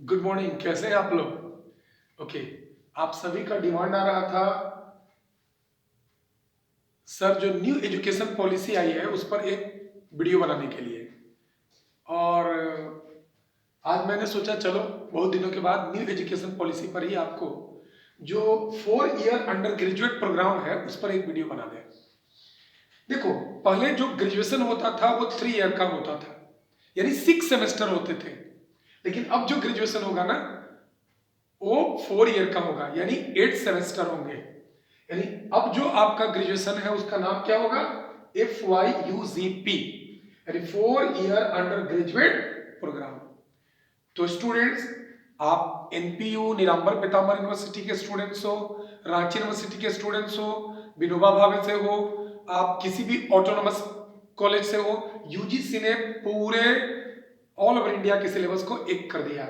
Good morning. कैसे हैं आप लोग? ओके। आप सभी का डिमांड आ रहा था सर, जो न्यू एजुकेशन पॉलिसी आई है उस पर एक वीडियो बनाने के लिए। और आज मैंने सोचा चलो बहुत दिनों के बाद न्यू एजुकेशन पॉलिसी पर ही आपको जो 4 ईयर अंडर ग्रेजुएट प्रोग्राम है उस पर एक वीडियो बना दें। देखो, पहले जो ग्रेजुएशन होता था वो 3 ईयर का होता था, यानी 6 सेमेस्टर होते थे। लेकिन अब जो ग्रेजुएशन होगा ना वो 4 ईयर का होगा, यानी 8 सेमेस्टर होंगे। यानी अब जो आपका ग्रेजुएशन है उसका नाम क्या होगा? FYUGP, यानी 4 ईयर अंडर ग्रेजुएट प्रोग्राम। तो स्टूडेंट्स, आप एनपीयू नीलांबर पीताम्बर यूनिवर्सिटी के स्टूडेंट्स हो, रांची यूनिवर्सिटी के स्टूडेंट्स हो, विनोबा भावे से हो, आप किसी भी ऑटोनोमस कॉलेज से हो, यूजीसी ने पूरे ऑल ओवर इंडिया के सिलेबस को एक कर दिया।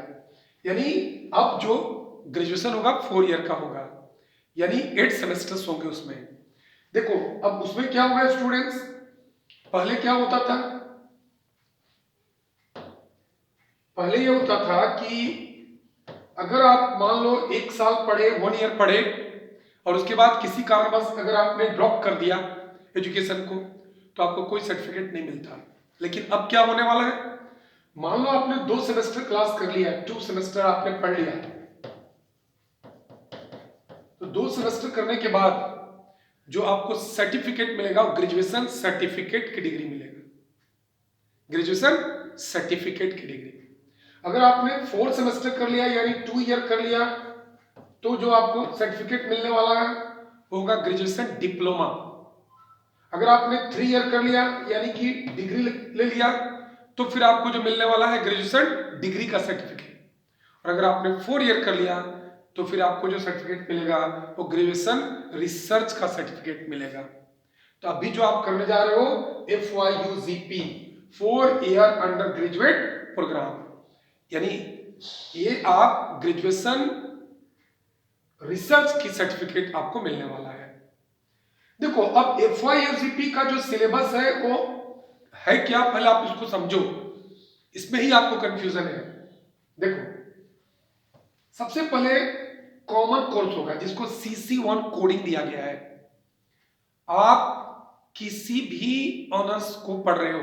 यानी अब जो ग्रेजुएशन होगा 4 ईयर का होगा, यानी 8 सेमेस्टर्स होंगे उसमें। देखो, अब उसमें क्या होगा स्टूडेंट्स, पहले क्या होता था? पहले ये होता था कि अगर आप मान लो 1 साल पढ़े, 1 ईयर पढ़े, और उसके बाद किसी कारणवश अगर आपने ड्रॉप कर दिया एजुकेशन को, तो आपको कोई सर्टिफिकेट नहीं मिलता। लेकिन अब क्या होने वाला है? मान लो आपने 2 सेमेस्टर क्लास कर लिया, 2 सेमेस्टर आपने पढ़ लिया, तो 2 सेमेस्टर करने के बाद जो आपको सर्टिफिकेट मिलेगा वो ग्रेजुएशन सर्टिफिकेट की डिग्री मिलेगा। ग्रेजुएशन सर्टिफिकेट की डिग्री। अगर आपने 4 सेमेस्टर कर लिया यानी 2 ईयर कर लिया, तो जो आपको सर्टिफिकेट मिलने वाला है होगा ग्रेजुएशन डिप्लोमा। अगर आपने 3 ईयर कर लिया यानी कि डिग्री ले लिया, तो फिर आपको जो मिलने वाला है ग्रेजुएशन डिग्री का सर्टिफिकेट। और अगर आपने 4 ईयर कर लिया तो फिर आपको जो सर्टिफिकेट मिलेगा वो ग्रेजुएशन रिसर्च का सर्टिफिकेट मिलेगा। तो अभी जो आप करने जा रहे हो FYUGP, 4 year undergraduate program, यानी ये आप ग्रेजुएशन रिसर्च की सर्टिफिकेट आपको मिलने वाला है। देखो, अब FYUGP का जो सिलेबस है वो है क्या, पहले आप इसको समझो, इसमें ही आपको कंफ्यूजन है। देखो, सबसे पहले कॉमन कोर्स होगा जिसको CC1 कोडिंग दिया गया है। आप किसी भी ऑनर्स को पढ़ रहे हो,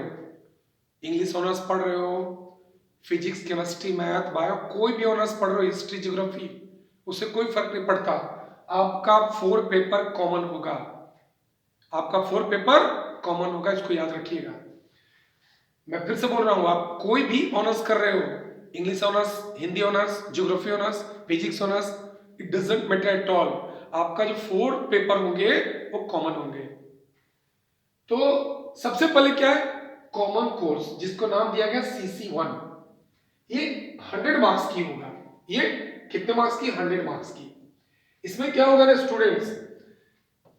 इंग्लिश ऑनर्स पढ़ रहे हो, फिजिक्स केमिस्ट्री मैथ बायो, कोई भी ऑनर्स पढ़ रहे हो, हिस्ट्री ज्योग्राफी, उससे कोई फर्क नहीं पड़ता। आपका 4 पेपर कॉमन होगा, आपका 4 पेपर कॉमन होगा, इसको याद रखिएगा। मैं फिर से बोल रहा हूं, आप कोई भी ऑनर्स कर रहे हो, English honours, Hindi honours, geography honours, physics honours, it doesn't matter at all, आपका जो 4 पेपर होंगे वो कॉमन होंगे। तो सबसे पहले क्या है? कॉमन कोर्स, जिसको नाम दिया गया CC1। ये 100 मार्क्स की होगा। ये कितने मार्क्स की? 100 मार्क्स की। इसमें क्या होगा ना स्टूडेंट्स,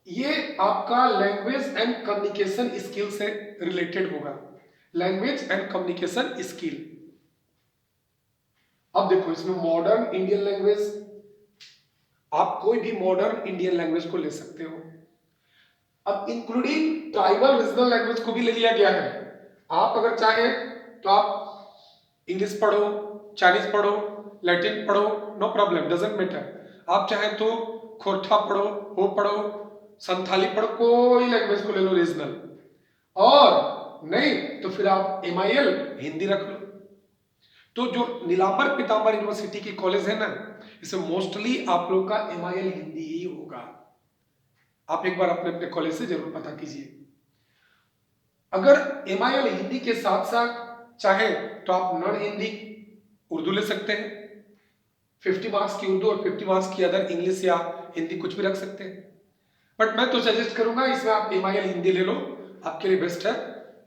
ये आपका लैंग्वेज एंड कम्युनिकेशन स्किल से रिलेटेड होगा। Language and communication skill. अब देखो, इसमें मॉडर्न इंडियन लैंग्वेज, आप कोई भी मॉडर्न इंडियन लैंग्वेज को ले सकते हो। अब इंक्लूडिंग ट्राइबल रीजनल लैंग्वेज को भी ले लिया गया है। आप अगर चाहें तो आप इंग्लिश पढ़ो, चाइनीज पढ़ो, लैटिन पढ़ो, नो प्रॉब्लम, डजंट मैटर। आप चाहें तो खोरठा पढ़ो, हो पढ़ो, संथाली पढ़ो, कोई लैंग्वेज को ले लो रीजनल। और नहीं तो फिर आप MIL हिंदी रख लो। तो जो नीलांबर पीताम्बर यूनिवर्सिटी की कॉलेज है ना, इसमें मोस्टली आप लोग का MIL हिंदी ही होगा। आप एक बार अपने अपने कॉलेज से जरूर पता कीजिए। अगर MIL हिंदी के साथ साथ चाहे तो आप नॉन हिंदी उर्दू ले सकते हैं, 50 मार्क्स की उर्दू और 50 मार्क्स की अदर इंग्लिश या हिंदी, कुछ भी रख सकते हैं। बट मैं तो सजेस्ट करूंगा इसमें आप MIL हिंदी ले लो, आपके लिए बेस्ट है।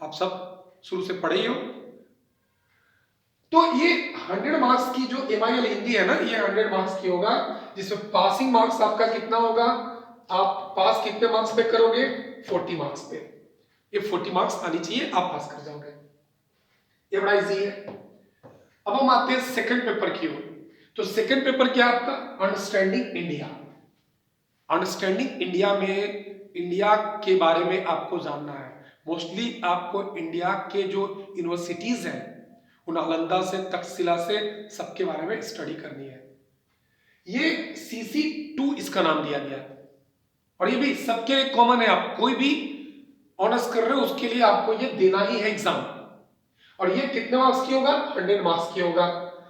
आप सब शुरू से पढ़े ही हो। तो ये 100 मार्क्स की जो MIL हिंदी है ना, ये 100 मार्क्स की होगा, जिसमें पासिंग मार्क्स आपका कितना होगा? आप पास कितने मार्क्स पे करोगे? 40 मार्क्स पे। ये 40 मार्क्स आनी चाहिए, आप पास कर जाओगे। ये बड़ा इजी है। अब हम आते हैं सेकंड पेपर की ओर। तो सेकंड पेपर क्या है आपका? Understanding India. अंडरस्टैंडिंग इंडिया में इंडिया के बारे में आपको जानना है। मोस्टली आपको इंडिया के जो यूनिवर्सिटीज हैं वो नालंदा से तक्षशिला से सबके बारे में स्टडी करनी है। ये CC2 इसका नाम दिया गया है और ये भी सबके लिए कॉमन है। आप कोई भी ऑनर्स कर रहे हो उसके लिए आपको ये देना ही है एग्जाम। और ये कितने मार्क्स की होगा? 100 मार्क्स की होगा।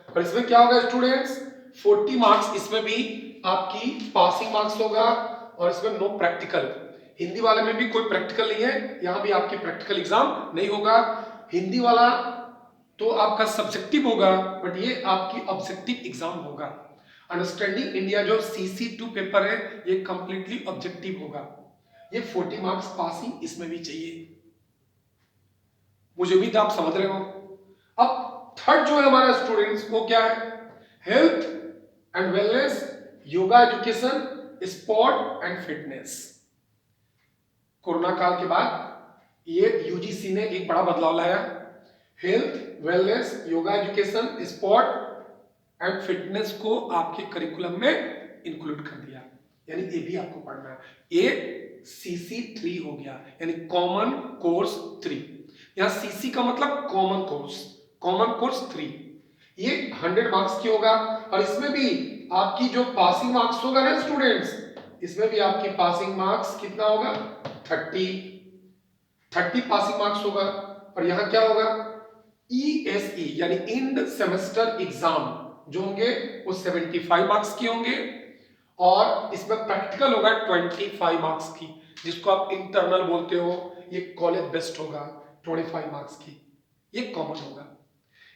और इसमें क्या होगा स्टूडेंट्स? 40 मार्क्स इसमें भी आपकी पासिंग मार्क्स होगा और इसमें नो प्रैक्टिकल। हिंदी वाले में भी कोई प्रैक्टिकल नहीं है, यहां भी आपकी प्रैक्टिकल एग्जाम नहीं होगा। हिंदी वाला तो आपका सब्जेक्टिव होगा बट ये आपकी ऑब्जेक्टिव एग्जाम होगा। अंडरस्टैंडिंग इंडिया जो CC2 पेपर है ये कंप्लीटली ऑब्जेक्टिव होगा। ये 40 मार्क्स पासिंग इसमें भी चाहिए। मुझे उम्मीद आप समझ रहे हो। अब थर्ड जो है हमारा स्टूडेंट्स वो क्या है? Health and wellness, yoga education, sport and fitness. Corona काल के बाद ये UGC ने एक बड़ा बदलाव लाया। Health, wellness, yoga education, sport and fitness को आपके करिकुलम में इंक्लूड कर दिया, यानी ये भी आपको पढ़ना है। ये CC3 हो गया, यानी कॉमन कोर्स 3। यहां CC का मतलब कॉमन कोर्स 3। ये 100 मार्क्स की होगा और इसमें भी आपकी जो पासिंग मार्क्स होगा ना स्टूडेंट्स, इसमें भी आपकी पासिंग मार्क्स कितना होगा? 30 पासिंग मार्क्स होगा। और यहां क्या होगा? ESE यानी इंड सेमेस्टर एग्जाम जो होंगे वो 75 मार्क्स की होंगे और इसमें प्रैक्टिकल होगा 25 मार्क्स की, जिसको आप इंटरनल बोलते हो। ये कॉलेज बेस्ट होगा 25 मार्क्स की, ये कॉमन होगा।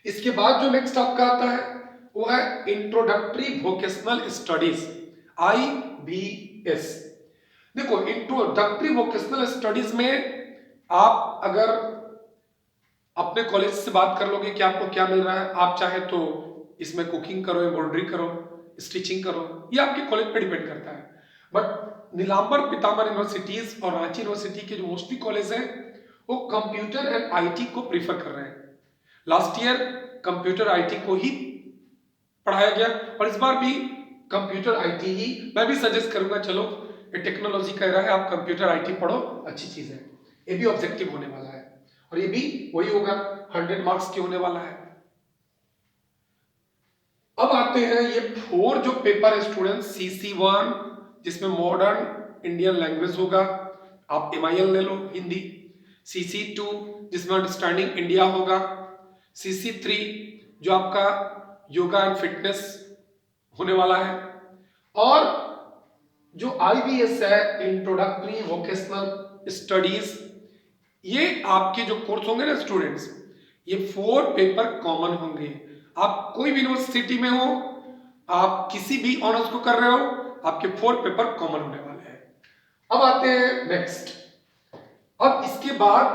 इसके बाद जो नेक्स्ट आपका आता है वो है इंट्रोडक्टरी वोकेशनल स्टडीज, IVS। देखो इंट्रोडक्टरी वोकेशनल स्टडीज में आप अगर अपने कॉलेज से बात कर लोगे कि आपको क्या मिल रहा है, आप चाहे तो इसमें कुकिंग करो, एम्ब्रॉयडरी करो, स्टिचिंग करो, ये आपके कॉलेज पे डिपेंड करता है। बट नीलांबर पीताम्बर यूनिवर्सिटीज और रांची यूनिवर्सिटी के जो मोस्टली कॉलेज हैं वो कंप्यूटर एंड IT को प्रीफर कर रहे हैं। लास्ट ईयर कंप्यूटर IT को ही पढ़ाया गया और इस बार भी कंप्यूटर IT ही मैं भी सजेस्ट करूंगा। चलो ये टेक्नोलॉजी का एरा है, आप कंप्यूटर IT पढ़ो, अच्छी चीज है। ये भी ऑब्जेक्टिव होने वाला है और ये भी वही होगा, 100 मार्क्स की होने वाला है। अब आते हैं ये 4 जो पेपर है स्टूडेंट, CC1 जिसमें मॉडर्न इंडियन लैंग्वेज होगा, आप MIL ले लो हिंदी। CC2 जिसमें अंडरस्टैंडिंग इंडिया होगा। CC3 जो आपका योगा एंड फिटनेस होने वाला है। और जो IVS है इंट्रोडक्टरी वोकेशनल स्टडीज, ये आपके जो कोर्स होंगे ना स्टूडेंट्स, ये 4 पेपर कॉमन होंगे। आप कोई भी यूनिवर्सिटी में हो, आप किसी भी ऑनर्स को कर रहे हो, आपके 4 पेपर कॉमन होने वाले हैं। अब आते हैं नेक्स्ट। अब इसके बाद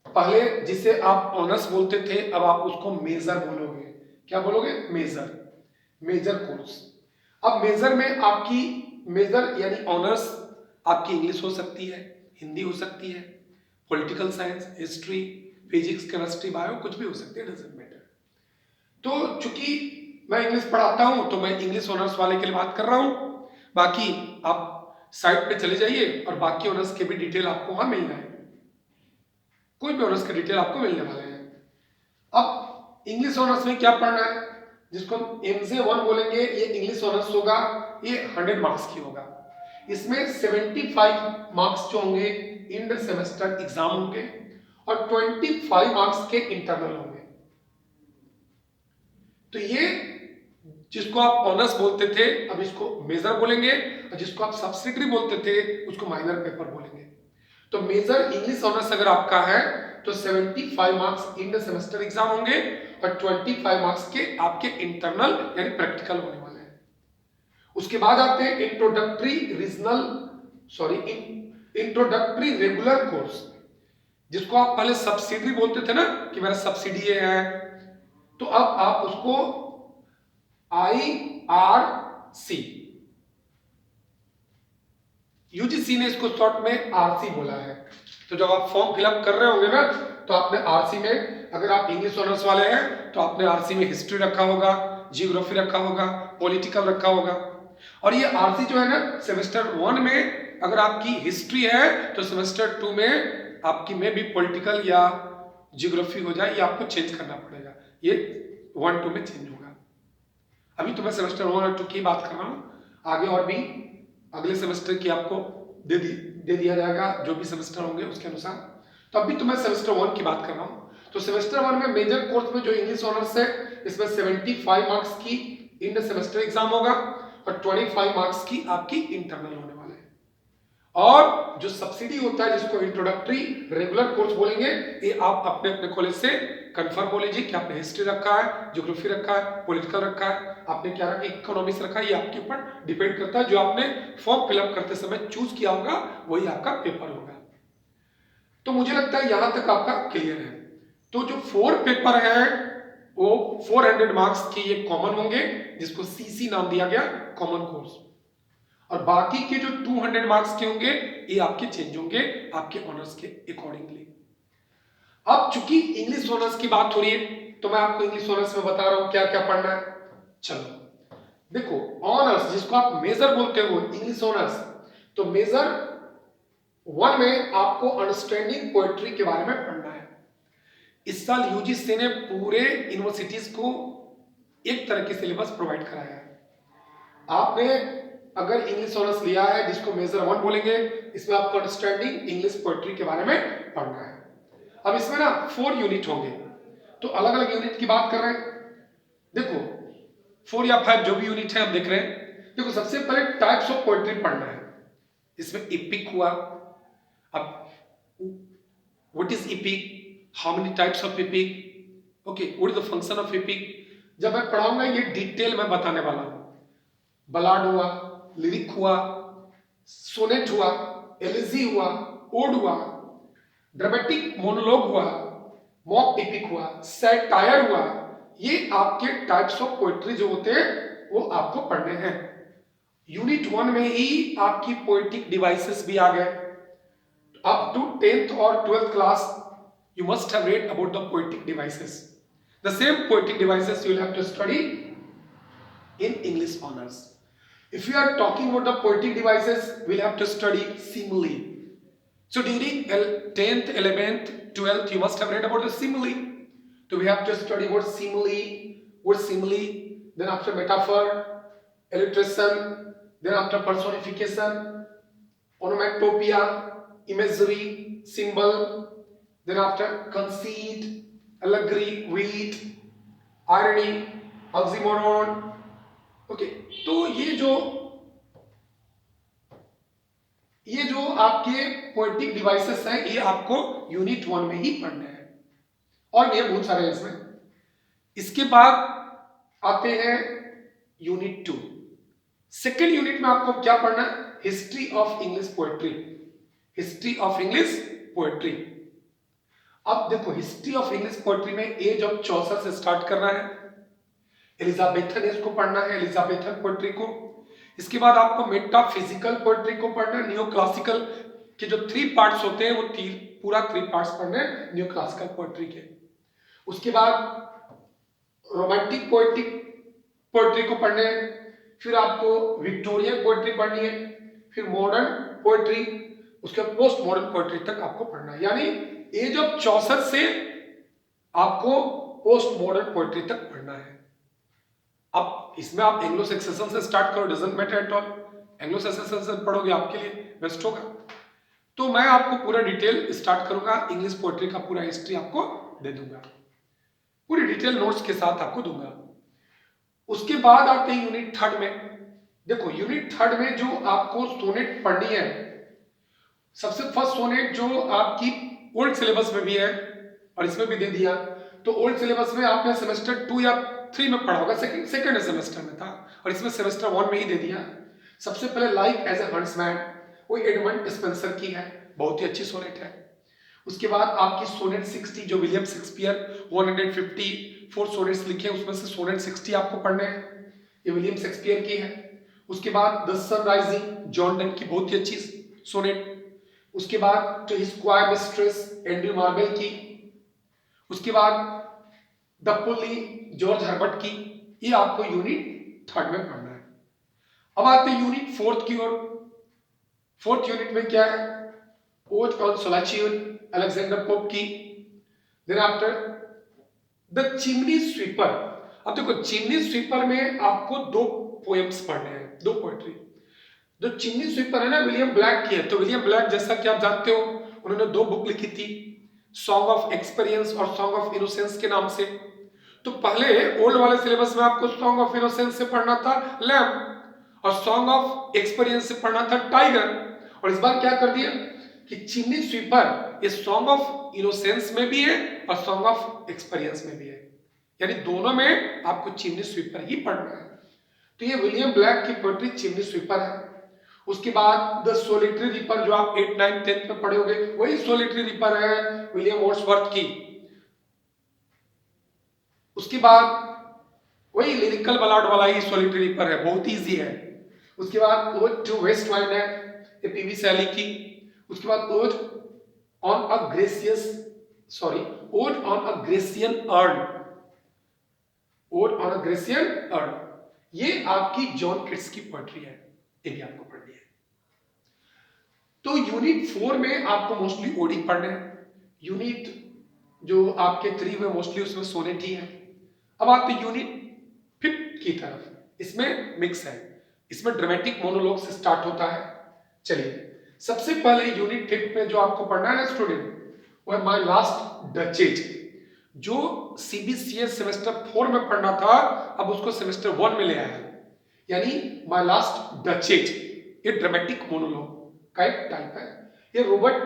पहले जिसे आप ऑनर्स बोलते थे अब आप उसको मेजर बोलोगे। क्या बोलोगे? Major course. अब मेजर में आपकी मेजर यानी ऑनर्स आपकी इंग्लिश हो सकती है, हिंदी हो सकती है, political science, history, physics, chemistry, bio, कुछ भी हो सकती है, डजंट मैटर। तो चूंकि मैं इंग्लिश पढ़ाता हूं तो मैं इंग्लिश ऑनर्स वाले के लिए बात कर रहा हूं। बाकी आप साइट पे चले जाइए और बाकी ऑनर्स के भी डिटेल आपको वहां मिल जाएगी। कोई भी ऑनर्स के डिटेल आपको मिलने वाले हैं। अब इंग्लिश ऑनर्स में क्या पढ़ना है, जिसको हम MJ1 बोलेंगे, ये इंग्लिश ऑनर्स होगा, ये 100 मार्क्स की होगा। इसमें 75 मार्क्स जो होंगे इंड सेमेस्टर एग्जाम होंगे और 25 मार्क्स के इंटरनल होंगे। तो ये जिसको आप ऑनर्स बोलते थे अब इसको मेजर बोलेंगे और जिसको आप सब्सिडियरी बोलते थे उसको माइनर पेपर बोलेंगे। तो मेजर इंग्लिश ऑनर्स अगर आपका है तो 75 marks in the semester exam होंगे और 25 मार्क्स के आपके इंटरनल यानी प्रैक्टिकल होने वाले हैं। उसके बाद आते हैं इंट्रोडक्टरी रेगुलर कोर्स, जिसको आप पहले सब्सिडियरी बोलते थे ना कि मेरा सब्सिडी है, तो अब आप उसको IRC, UGC ने इसको शॉर्ट में RC बोला है। तो जब आप फॉर्म फिलअप कर रहे होंगे ना तो आपने RC में, अगर आप इंग्लिश ऑनर्स वाले हैं तो आपने RC में हिस्ट्री रखा होगा, जियोग्राफी रखा होगा, पॉलिटिकल रखा होगा। और ये RC जो है ना सेमेस्टर 1 में अगर आपकी हिस्ट्री है तो सेमेस्टर 2 में आपकी में भी पॉलिटिकल या ज्योग्राफी हो जाए, ये आपको चेंज करना पड़ेगा, ये 1-2 में चेंज होगा। अभी तो मैं सेमेस्टर 1 और 2 की बात कर रहा हूँ, आगे और भी अगले सेमेस्टर की आपको दे दिया जाएगा, जो भी सेमेस्टर होंगे उसके अनुसार। तो अभी तो मैं सेमेस्टर 1 की बात कर रहा हूँ। तो सेमेस्टर 1 में मेजर कोर्स में जो इंग्लिश ऑनर्स है, इसमें 75 मार्क्स की इन सेमेस्टर एग्जाम होगा और 25 मार्क्स की आपकी इंटरनल होने वाले हैं। और जो सब्सिडी होता है, जिसको इंट्रोडक्टरी रेगुलर कोर्स बोलेंगे, ये आप अपने अपने कॉलेज से कंफर्म हो लीजिए कि आपने हिस्ट्री रखा है, ज्योग्राफी रखा है, पॉलिटिकल रखा है, आपने क्या रखा, इकोनॉमिक्स रखा है, ये आपके ऊपर डिपेंड करता है। जो आपने फॉर्म फिलअप करते समय चूज किया होगा वही आपका पेपर होगा। तो मुझे लगता है यहां तक आपका क्लियर है। तो जो 4 पेपर है वो 400 मार्क्स के ये कॉमन होंगे, जिसको सीसी नाम दिया गया, कॉमन कोर्स। और बाकी के जो 200 मार्क्स के होंगे ये आपके चेंज होंगे आपके ऑनर्स के अकॉर्डिंगली। अब चूंकि इंग्लिश ऑनर्स की बात हो रही है, तो मैं आपको इंग्लिश ऑनर्स में बता रहा हूं क्या क्या पढ़ना है। चलो देखो, ऑनर्स जिसको आप मेजर बोलते हो, इंग्लिश ऑनर्स, तो मेजर 1 में आपको अंडरस्टैंडिंग पोएट्री के बारे में पढ़ना है। इस साल यूजीसी ने पूरे यूनिवर्सिटीज को एक तरह के सिलेबस प्रोवाइड कराया है। आपने अगर इंग्लिश ऑनर्स लिया है, जिसको मेजर 1 बोलेंगे, इसमें आपको अंडरस्टैंडिंग इंग्लिश पोएट्री के बारे में पढ़ना है। अब इसमें ना 4 यूनिट होंगे, तो अलग अलग यूनिट की बात कर रहे हैं। देखो 4 या 5 जो भी यूनिट है हम देख रहे हैं। देखो सबसे पहले टाइप्स ऑफ पोएट्री पढ़ना है। इसमें एपिक हुआ। अब what is epic, how many types of epic, okay, what is the function of epic, जब मैं पढ़ाऊंगा ये डिटेल में बताने वाला हूं। बलाड हुआ, लिरिक हुआ, सोनेट हुआ, एलिजी हुआ, ओड हुआ, ड्रामेटिक मोनोलॉग हुआ, मॉक एपिक हुआ, सैटायर हुआ, ये आपके टाइप्स ऑफ पोएट्री जो होते हैं वो आपको पढ़ने हैं। यूनिट 1 में ही आपकी पोएटिक डिवाइसेस भी आ गए। अप टू 10th और 12th class you must have read about the poetic devices. The same poetic devices you will have to study in English honors. If you are talking about the poetic devices, we'll have to study simile. So during 10th, 11th, 12th, you must have read about the simile. So we have to study what simile, then after metaphor, illustration, then after personification, onomatopoeia, imagery, symbol, then after conceit, allegory, wit, irony, oxymoron. Okay, तो ये जो आपके poetic devices हैं, ये आपको unit 1 में ही पढ़ने हैं, और ये बहुत सारे हैं इसमें। इसके बाद आते हैं यूनिट 2। सेकेंड यूनिट में आपको क्या पढ़ना है, history of English poetry. History of English poetry. अब देखो हिस्ट्री ऑफ इंग्लिश पोएट्री में एज ऑफ चौसर से स्टार्ट करना है। एलिजाबेथन इसको पढ़ना है, एलिजाबेथन पोएट्री को। इसके बाद आपको मेटाफिजिकल पोएट्री को पढ़ना है। न्यू क्लासिकल के जो 3 पार्ट्स होते हैं वो पूरा 3 पार्ट्स पढ़ने हैं न्यू क्लासिकल पोएट्री के। उसके बाद रोमांटिक पोएट्री को पढ़ने हैं। फिर आपको विक्टोरियन पोएट्री पढ़नी है, फिर मॉडर्न पोएट्री, उसके बाद पोस्ट मॉडर्न पोएट्री तक आपको पढ़ना है। यानी एज ऑफ 64 से आपको पोस्ट मॉडर्न पोएट्री तक पढ़ना है। अब इसमें आप एंग्लो सैक्सन से स्टार्ट करो, doesn't matter at all. Anglo Saxon से पढ़ोगे आपके लिए बेस्ट होगा। तो मैं आपको पूरा डिटेल स्टार्ट करूंगा, इंग्लिश पोएट्री का पूरा हिस्ट्री आपको दे दूंगा, पूरी डिटेल नोट्स के साथ आपको दूंगा। उसके बाद आते हैं यूनिट 3 में। देखो यूनिट 3 में जो आपको सोनेट पढ़नी है, सबसे फर्स्ट सोनेट जो आपकी ओल्ड सिलेबस में भी है और इसमें भी दे दिया। तो ओल्ड सिलेबस में आपने सेमेस्टर 2 या 3 में पढ़ा होगा, सेकेंड सेमेस्टर में था, और इसमें सेमेस्टर 1 में ही दे दिया। सबसे पहले लाइक एज ए हंट्समैन, वो एडमंड स्पेंसर की है, बहुत ही अच्छी सोनेट है। उसके बाद आपकी सोनेट 60 जो विलियम शेक्सपियर 154 सोनेट्स लिखे, उसमें से सोनेट 60 आपको पढ़ने हैं, ये विलियम शेक्सपियर की है। उसके बाद the sun rising John Donne की बहुत ही अच्छी सोनेट। उसके बाद to his choir mistress Andrew Marvell की। उसके बाद द पुली जॉर्ज हर्बर्ट की। ये आपको यूनिट 3 में पढ़ना है। अब आते हैं यूनिट 4 की ओर। 4th यूनिट में क्या है, ode on solitude Alexander Pope की। Then after the chimney sweeper. अब देखो चिमनी स्वीपर में आपको दो पोएम्स पढ़ने हैं, दो पोएट्री। जो चिमनी स्वीपर है ना विलियम ब्लैक की है, तो विलियम ब्लैक जैसा कि आप जानते हो उन्होंने दो बुक लिखी थी, सॉन्ग ऑफ एक्सपीरियंस और सॉन्ग ऑफ इनोसेंस के नाम से। तो पहले ओल्ड वाले सिलेबस में आपको सॉन्ग ऑफ इनोसेंस से पढ़ना था लैम्ब, और सॉन्ग ऑफ एक्सपीरियंस से पढ़ना था टाइगर। और इस बार क्या कर दिया कि चिमनी स्वीपर ये सॉन्ग ऑफ इनोसेंस में भी है और सॉन्ग ऑफ एक्सपीरियंस में भी है, यानी दोनों में आपको चिमनी स्वीपर ही पढ़ना है। तो ये विलियम ब्लैक की पोएट्री चिमनी स्वीपर है। उसके बाद द सोलिटरी रीपर जो आप 8, 9, 10 में पढ़े होगे, वही सोलिटरी रीपर है विलियम वर्ड्सवर्थ की। उसके बाद वही लिरिकल बलाड वाला ही सोलिटरी रीपर है, बहुत इजी है। उसके बाद ओड टू वेस्ट वाइंड है, ये पीवी शैली की। उसके बाद odd on a gracious odd on a Grecian earn, odd on a Grecian earn, ये आपकी जॉन किट्स की पोएट्री है, ये भी आपको पढ़नी है। तो यूनिट 4 में आपको मोस्टली ओडी पढ़ने हैं, यूनिट जो आपके 3 में मोस्टली उसमें सोनेट ही है। अब आते यूनिट 5 की तरफ, इसमें मिक्स है, इसमें ड्रामेटिक मोनोलॉग से स्टार्ट होता है। चलिए सबसे पहले यूनिट 5 में जो आपको पढ़ना है ना स्टूडेंट, वो है माय लास्ट डचेज। जो सीबीसीएस सेमेस्टर 4 में पढ़ना था अब उसको सेमेस्टर 1 में ले आया, यानी माय लास्ट डचेज। ये ड्रामेटिक मोनोलॉग का एक टाइप है, ये रॉबर्ट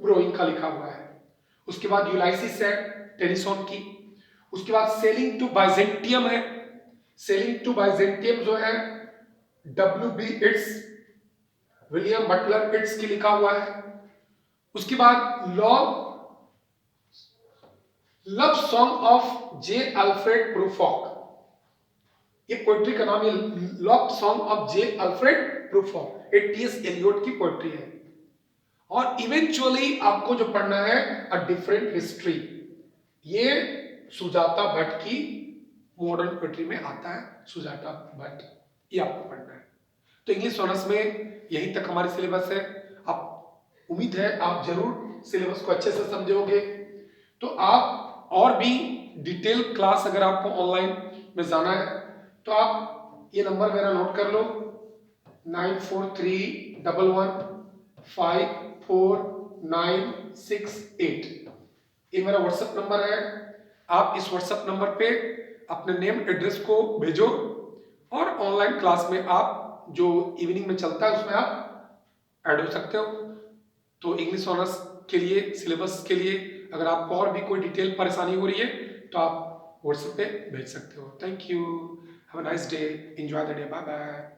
ब्रोइंग का लिखा हुआ है। उसके बाद यूलाइसिस है टेनिसन की। उसके बाद सेलिंग टू बाइजेंटियम है, सेलिंग टू बाइजेंटियम जो है W.B. It's, William Butler it's की लिखा हुआ है। उसके बाद love song of J Alfred Prufrock, ये पोएट्री का नाम है love song of J Alfred Prufrock, ये टी.एस. एलियट की पोएट्री है। और इवेंचुअली आपको जो पढ़ना है अ डिफरेंट हिस्ट्री, ये सुजाता भट्ट की मॉडर्न पोएट्री में आता है, सुजाता भट्ट, ये आपको पढ़ना है। तो इंग्लिश ऑनर्स में यहीं तक हमारी सिलेबस है। आप उम्मीद है आप जरूर सिलेबस को अच्छे से समझोगे। तो आप और भी डिटेल क्लास अगर आपको ऑनलाइन में जाना है तो आप ये नंबर मेरा नोट कर लो, 9431115496 ये मेरा व्हाट्सएप नंबर है। आप इस व्हाट्सएप नंबर पे अपने नेम एड्रेस को भेजो और ऑनलाइन क्लास में आप जो इवनिंग में चलता है उसमें आप ऐड हो सकते हो। तो इंग्लिश ऑनर्स के लिए सिलेबस के लिए अगर आपको और भी कोई डिटेल परेशानी हो रही है तो आप व्हाट्सएप पे भेज सकते हो। Thank you, have a nice day, enjoy the day, bye bye.